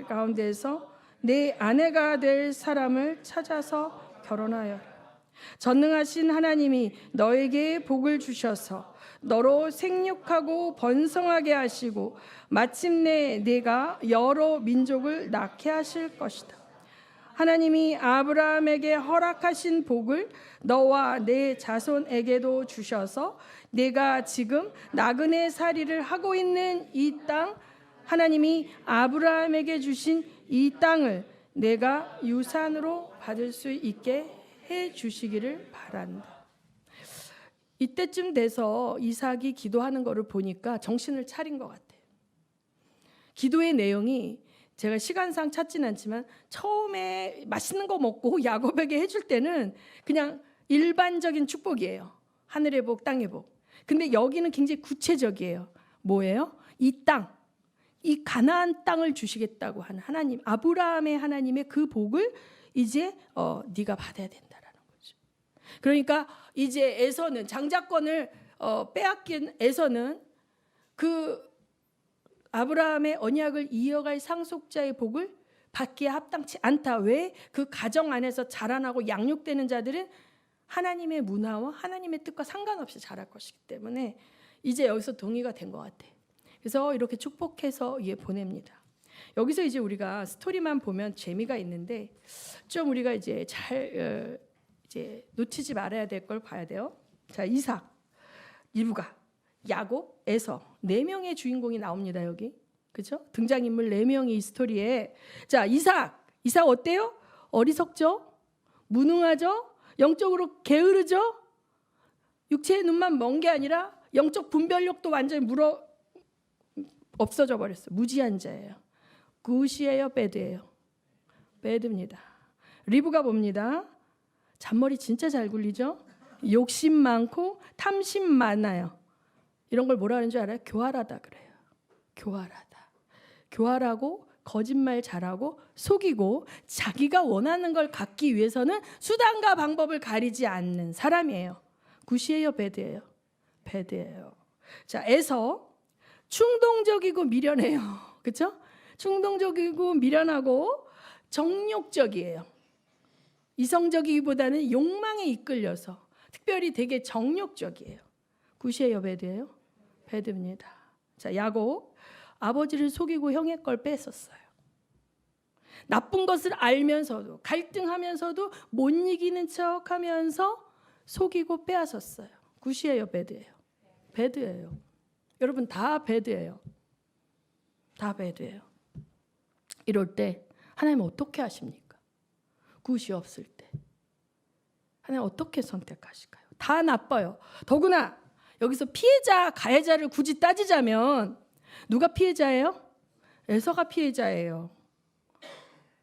가운데에서 내 아내가 될 사람을 찾아서 결혼하여라. 전능하신 하나님이 너에게 복을 주셔서 너로 생육하고 번성하게 하시고 마침내 네가 여러 민족을 낳게 하실 것이다. 하나님이 아브라함에게 허락하신 복을 너와 내 자손에게도 주셔서 네가 지금 나그네 살이를 하고 있는 이 땅, 하나님이 아브라함에게 주신 이 땅을 내가 유산으로 받을 수 있게 해 주시기를 바란다. 이때쯤 돼서 이삭이 기도하는 것을 보니까 정신을 차린 것 같아요. 기도의 내용이 제가 시간상 찾지는 않지만 처음에 맛있는 거 먹고 야곱에게 해줄 때는 그냥 일반적인 축복이에요. 하늘의 복, 땅의 복. 근데 여기는 굉장히 구체적이에요. 뭐예요? 이 땅, 이 가나안 땅을 주시겠다고 하는 하나님, 아브라함의 하나님의 그 복을 이제 네가 받아야 된다라는 거죠. 그러니까 이제 에서는 장자권을 빼앗긴 에서는 그 아브라함의 언약을 이어갈 상속자의 복을 받기에 합당치 않다. 왜? 그 가정 안에서 자라나고 양육되는 자들은 하나님의 문화와 하나님의 뜻과 상관없이 자랄 것이기 때문에 이제 여기서 동의가 된 것 같아. 그래서 이렇게 축복해서 보냅니다. 여기서 이제 우리가 스토리만 보면 재미가 있는데 좀 우리가 이제 잘 이제 놓치지 말아야 될 걸 봐야 돼요. 자, 이삭, 리브가, 야곱, 에서 4명의 주인공이 나옵니다. 여기. 그죠? 등장인물 4명이 이 스토리에. 자, 이삭 어때요? 어리석죠? 무능하죠? 영적으로 게으르죠? 육체의 눈만 먼 게 아니라 영적 분별력도 완전히 없어져 버렸어요. 무지한 자예요. 굿이에요, 배드예요? 배드입니다. 리브가 봅니다. 잔머리 진짜 잘 굴리죠? 욕심 많고 탐심 많아요. 이런 걸 뭐라 하는 줄 알아요? 교활하다 그래요. 교활하고 거짓말 잘하고 속이고 자기가 원하는 걸 갖기 위해서는 수단과 방법을 가리지 않는 사람이에요. 굿이에요, 배드예요? 배드예요. 자, 에서 충동적이고 미련해요. 그렇죠? 충동적이고 미련하고 정욕적이에요. 이성적이기보다는 욕망에 이끌려서 특별히 되게 정욕적이에요. 굿이에요, 배드예요? 배드입니다. 자, 야곱, 아버지를 속이고 형의 걸 뺐었어요. 나쁜 것을 알면서도 갈등하면서도 못 이기는 척하면서 속이고 빼앗았어요. 굿이에요, 배드예요? 배드예요. 여러분 다 배드예요. 다 배드예요. 이럴 때 하나님 어떻게 하십니까? 굿이 없을 때 하나님 어떻게 선택하실까요? 다 나빠요. 더구나 여기서 피해자, 가해자를 굳이 따지자면 누가 피해자예요? 에서가 피해자예요.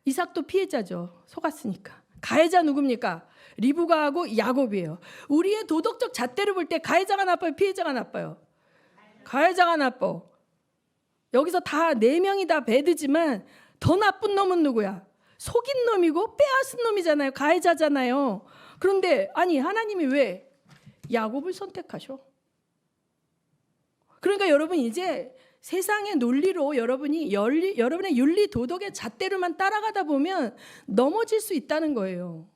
이삭도 피해자죠. 속았으니까. 가해자 누굽니까? 리브가하고 야곱이에요. 우리의 도덕적 잣대로 볼 때 가해자가 나빠요? 피해자가 나빠요? 가해자가 나빠. 여기서 다 4명이 다 배드지만 더 나쁜 놈은 누구야? 속인 놈이고 빼앗은 놈이잖아요. 가해자잖아요. 그런데 아니 하나님이 왜 야곱을 선택하셔? 그러니까 여러분 이제 세상의 논리로 여러분의 윤리 도덕의 잣대로만 따라가다 보면 넘어질 수 있다는 거예요.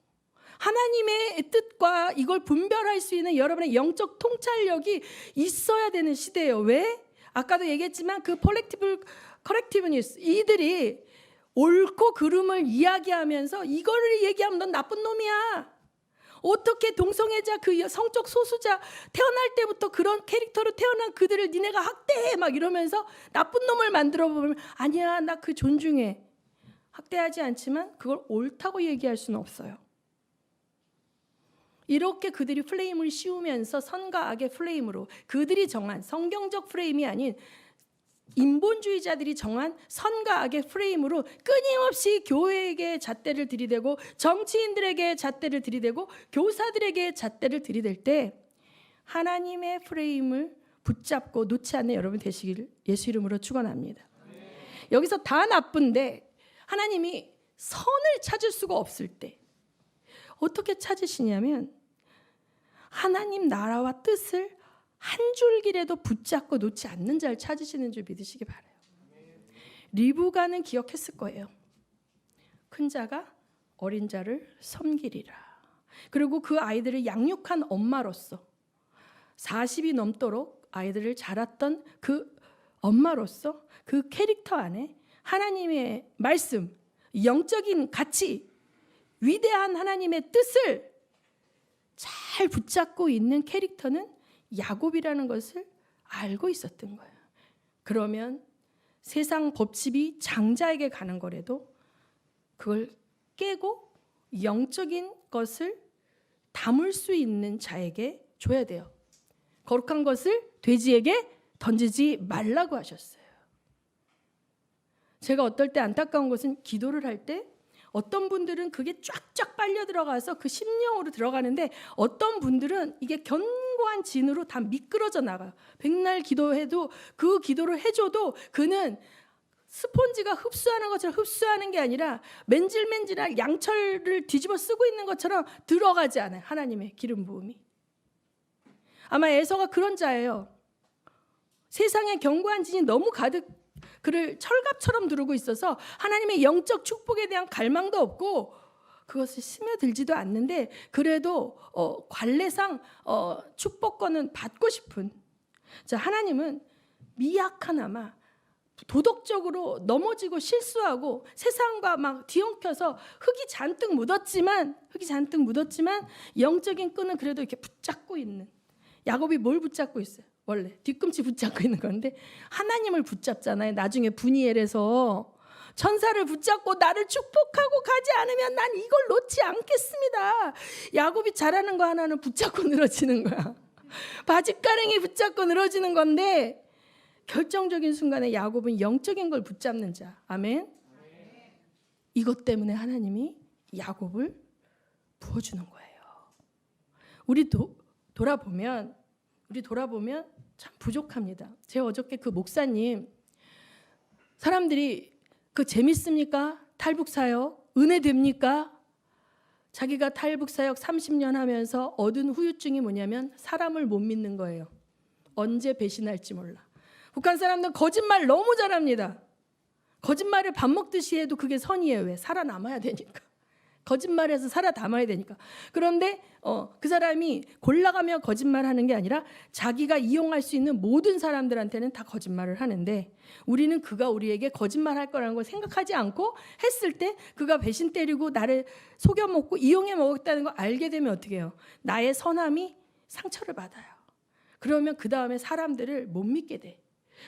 하나님의 뜻과 이걸 분별할 수 있는 여러분의 영적 통찰력이 있어야 되는 시대예요. 왜? 아까도 얘기했지만 그 커렉티브니스 이들이 옳고 그름을 이야기하면서 이거를 얘기하면 넌 나쁜 놈이야. 어떻게 동성애자 그 성적 소수자 태어날 때부터 그런 캐릭터로 태어난 그들을 니네가 학대해 막 이러면서 나쁜 놈을 만들어 보면 아니야 나 그 존중해. 학대하지 않지만 그걸 옳다고 얘기할 수는 없어요. 이렇게 그들이 플레임을 씌우면서 선과 악의 플레임으로 그들이 정한 성경적 프레임이 아닌 인본주의자들이 정한 선과 악의 프레임으로 끊임없이 교회에게 잣대를 들이대고 정치인들에게 잣대를 들이대고 교사들에게 잣대를 들이댈 때 하나님의 프레임을 붙잡고 놓지 않는 여러분 되시기를 예수 이름으로 축원합니다. 여기서 다 나쁜데 하나님이 선을 찾을 수가 없을 때 어떻게 찾으시냐면 하나님 나라와 뜻을 한 줄기라도 붙잡고 놓지 않는 자를 찾으시는 줄 믿으시기 바라요. 리브가는 기억했을 거예요. 큰 자가 어린 자를 섬기리라. 그리고 그 아이들을 양육한 엄마로서 40이 넘도록 아이들을 자랐던 그 엄마로서 그 캐릭터 안에 하나님의 말씀, 영적인 가치, 위대한 하나님의 뜻을 잘 붙잡고 있는 캐릭터는 야곱이라는 것을 알고 있었던 거예요. 그러면 세상 법칙이 장자에게 가는 거라도 그걸 깨고 영적인 것을 담을 수 있는 자에게 줘야 돼요. 거룩한 것을 돼지에게 던지지 말라고 하셨어요. 제가 어떨 때 안타까운 것은 기도를 할 때 어떤 분들은 그게 쫙쫙 빨려 들어가서 그 심령으로 들어가는데 어떤 분들은 이게 견고한 진으로 다 미끄러져 나가요. 백날 기도해도 그 기도를 해줘도 그는 스폰지가 흡수하는 것처럼 흡수하는 게 아니라 맨질맨질한 양철을 뒤집어 쓰고 있는 것처럼 들어가지 않아요. 하나님의 기름 부음이. 아마 에서가 그런 자예요. 세상에 견고한 진이 너무 가득 그를 철갑처럼 두르고 있어서 하나님의 영적 축복에 대한 갈망도 없고 그것을 스며들지도 않는데 그래도 관례상 축복권은 받고 싶은. 자, 하나님은 미약하나마 도덕적으로 넘어지고 실수하고 세상과 막 뒤엉켜서 흙이 잔뜩 묻었지만 영적인 끈은 그래도 이렇게 붙잡고 있는. 야곱이 뭘 붙잡고 있어요? 원래 뒤꿈치 붙잡고 있는 건데 하나님을 붙잡잖아요. 나중에 분이엘에서 천사를 붙잡고 나를 축복하고 가지 않으면 난 이걸 놓지 않겠습니다. 야곱이 잘하는 거 하나는 붙잡고 늘어지는 거야. 바짓가랭이 붙잡고 늘어지는 건데 결정적인 순간에 야곱은 영적인 걸 붙잡는 자. 아멘. 이것 때문에 하나님이 야곱을 부어주는 거예요. 우리 돌아보면 참 부족합니다. 제가 어저께 그 목사님 사람들이 그 재밌습니까? 탈북사역 은혜 됩니까? 자기가 탈북사역 30년 하면서 얻은 후유증이 뭐냐면 사람을 못 믿는 거예요. 언제 배신할지 몰라. 북한 사람들은 거짓말 너무 잘합니다. 거짓말을 밥 먹듯이 해도 그게 선이에요. 왜? 살아남아야 되니까. 거짓말해서 살아남아야 되니까. 그런데 그 사람이 골라가며 거짓말하는 게 아니라 자기가 이용할 수 있는 모든 사람들한테는 다 거짓말을 하는데 우리는 그가 우리에게 거짓말할 거라는 걸 생각하지 않고 했을 때 그가 배신 때리고 나를 속여먹고 이용해 먹었다는 걸 알게 되면 어떻게 해요? 나의 선함이 상처를 받아요. 그러면 그 다음에 사람들을 못 믿게 돼.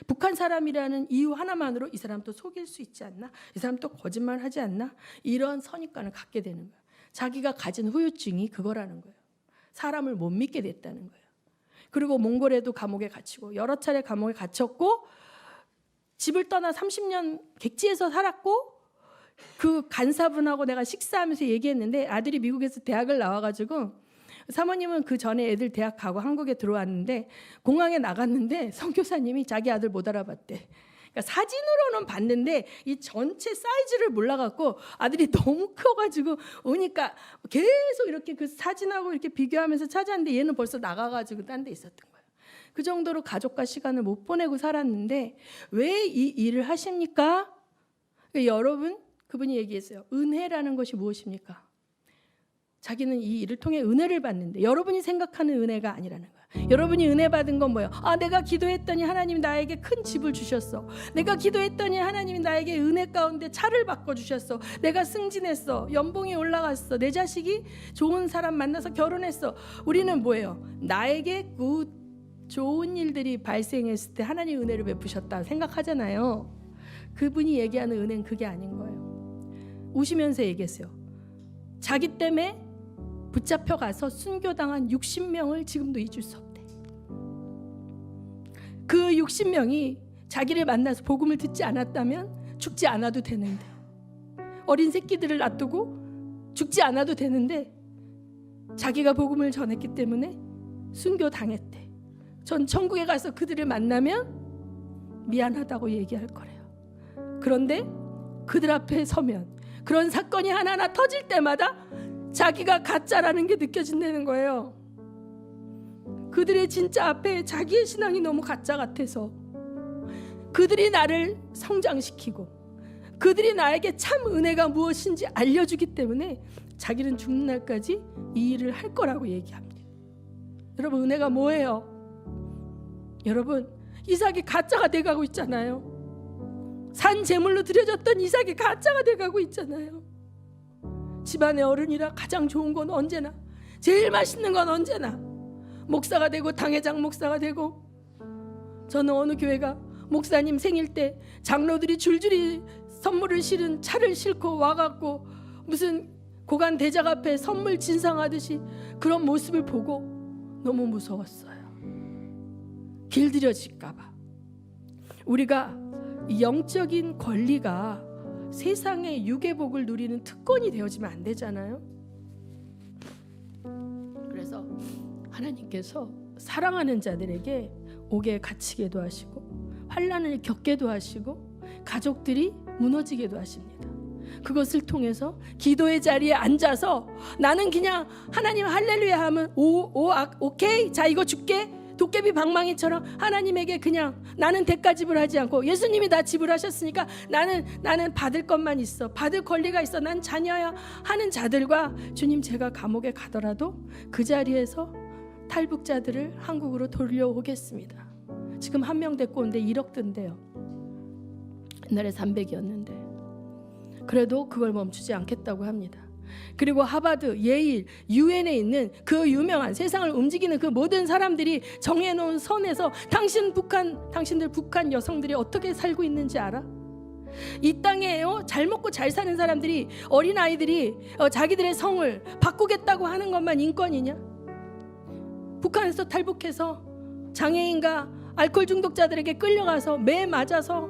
북한 사람이라는 이유 하나만으로 이 사람 또 속일 수 있지 않나? 이 사람 또 거짓말하지 않나? 이런 선입관을 갖게 되는 거예요. 자기가 가진 후유증이 그거라는 거예요. 사람을 못 믿게 됐다는 거예요. 그리고 몽골에도 감옥에 갇히고 여러 차례 감옥에 갇혔고 집을 떠나 30년 객지에서 살았고 그 간사분하고 내가 식사하면서 얘기했는데 아들이 미국에서 대학을 나와가지고 사모님은 그 전에 애들 대학 가고 한국에 들어왔는데 공항에 나갔는데 선교사님이 자기 아들 못 알아봤대. 그러니까 사진으로는 봤는데 이 전체 사이즈를 몰라갖고 아들이 너무 커가지고 오니까 계속 이렇게 그 사진하고 이렇게 비교하면서 찾았는데 얘는 벌써 나가가지고 딴 데 있었던 거예요. 그 정도로 가족과 시간을 못 보내고 살았는데 왜 이 일을 하십니까? 그러니까 여러분 그분이 얘기했어요. 은혜라는 것이 무엇입니까? 자기는 이 일을 통해 은혜를 받는데 여러분이 생각하는 은혜가 아니라는 거야. 여러분이 은혜 받은 건 뭐예요? 내가 기도했더니 하나님이 나에게 큰 집을 주셨어. 내가 기도했더니 하나님이 나에게 은혜 가운데 차를 바꿔주셨어. 내가 승진했어. 연봉이 올라갔어. 내 자식이 좋은 사람 만나서 결혼했어. 우리는 뭐예요? 나에게 좋은 일들이 발생했을 때 하나님 은혜를 베푸셨다 생각하잖아요. 그분이 얘기하는 은혜는 그게 아닌 거예요. 우시면서 얘기했어요. 자기 때문에 붙잡혀가서 순교당한 60명을 지금도 잊을 수 없대. 그 60명이 자기를 만나서 복음을 듣지 않았다면 죽지 않아도 되는데 어린 새끼들을 놔두고 죽지 않아도 되는데 자기가 복음을 전했기 때문에 순교당했대. 전 천국에 가서 그들을 만나면 미안하다고 얘기할 거래요. 그런데 그들 앞에 서면 그런 사건이 하나하나 터질 때마다 자기가 가짜라는 게 느껴진다는 거예요. 그들의 진짜 앞에 자기의 신앙이 너무 가짜 같아서, 그들이 나를 성장시키고 그들이 나에게 참 은혜가 무엇인지 알려주기 때문에 자기는 죽는 날까지 이 일을 할 거라고 얘기합니다. 여러분, 은혜가 뭐예요? 여러분, 이삭이 가짜가 돼가고 있잖아요. 산 제물로 드려졌던 이삭이 가짜가 돼가고 있잖아요. 집안의 어른이라 가장 좋은 건 언제나, 제일 맛있는 건 언제나 목사가 되고 당회장 목사가 되고, 저는 어느 교회가 목사님 생일 때 장로들이 줄줄이 선물을 실은 차를 싣고 와갖고 무슨 고관 대작 앞에 선물 진상하듯이 그런 모습을 보고 너무 무서웠어요. 길들여질까봐. 우리가 영적인 권리가 세상의 육의 복을 누리는 특권이 되어지면 안 되잖아요. 그래서 하나님께서 사랑하는 자들에게 옥에 갇히게도 하시고 환난을 겪게도 하시고 가족들이 무너지게도 하십니다. 그것을 통해서 기도의 자리에 앉아서 나는 그냥 하나님 할렐루야 하면 오케이, 자 이거 줄게, 도깨비 방망이처럼 하나님에게 그냥 나는 대가 지불하지 않고 예수님이 다 지불하셨으니까 나는 받을 것만 있어, 받을 권리가 있어, 난 자녀야 하는 자들과, 주님 제가 감옥에 가더라도 그 자리에서 탈북자들을 한국으로 돌려오겠습니다. 지금 1명 데리고 온데 1억 든대요. 옛날에 300이었는데 그래도 그걸 멈추지 않겠다고 합니다. 그리고 하버드, 예일, 유엔에 있는 그 유명한 세상을 움직이는 그 모든 사람들이 정해놓은 선에서 당신들 북한 여성들이 어떻게 살고 있는지 알아? 이 땅에 잘 먹고 잘 사는 사람들이, 어린아이들이 자기들의 성을 바꾸겠다고 하는 것만 인권이냐? 북한에서 탈북해서 장애인과 알코올 중독자들에게 끌려가서 매 맞아서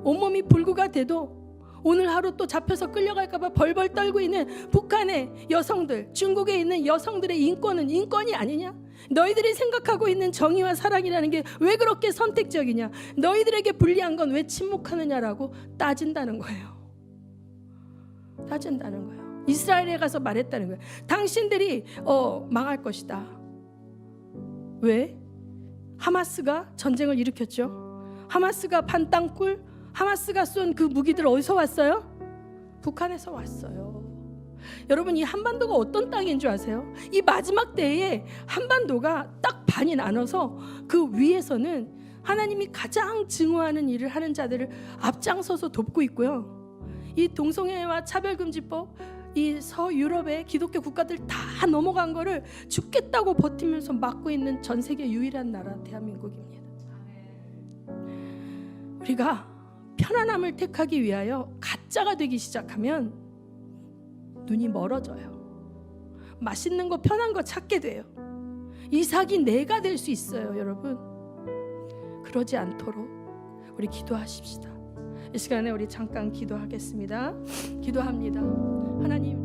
온몸이 불구가 돼도 오늘 하루 또 잡혀서 끌려갈까봐 벌벌 떨고 있는 북한의 여성들, 중국에 있는 여성들의 인권은 인권이 아니냐? 너희들이 생각하고 있는 정의와 사랑이라는 게 왜 그렇게 선택적이냐? 너희들에게 불리한 건 왜 침묵하느냐라고 따진다는 거예요. 따진다는 거예요. 이스라엘에 가서 말했다는 거예요. 당신들이 망할 것이다. 왜? 하마스가 전쟁을 일으켰죠. 하마스가 판 땅굴, 하마스가 쏜 그 무기들 어디서 왔어요? 북한에서 왔어요. 여러분, 이 한반도가 어떤 땅인 줄 아세요? 이 마지막 때에 한반도가 딱 반이 나눠서 그 위에서는 하나님이 가장 증오하는 일을 하는 자들을 앞장서서 돕고 있고요. 이 동성애와 차별금지법, 이 서유럽의 기독교 국가들 다 넘어간 거를 죽겠다고 버티면서 막고 있는 전 세계 유일한 나라 대한민국입니다. 우리가 편안함을 택하기 위하여 가짜가 되기 시작하면 눈이 멀어져요. 맛있는 거, 편한 거 찾게 돼요. 이삭이 내가 될 수 있어요, 여러분. 그러지 않도록 우리 기도하십시다. 이 시간에 우리 잠깐 기도하겠습니다. 기도합니다. 하나님,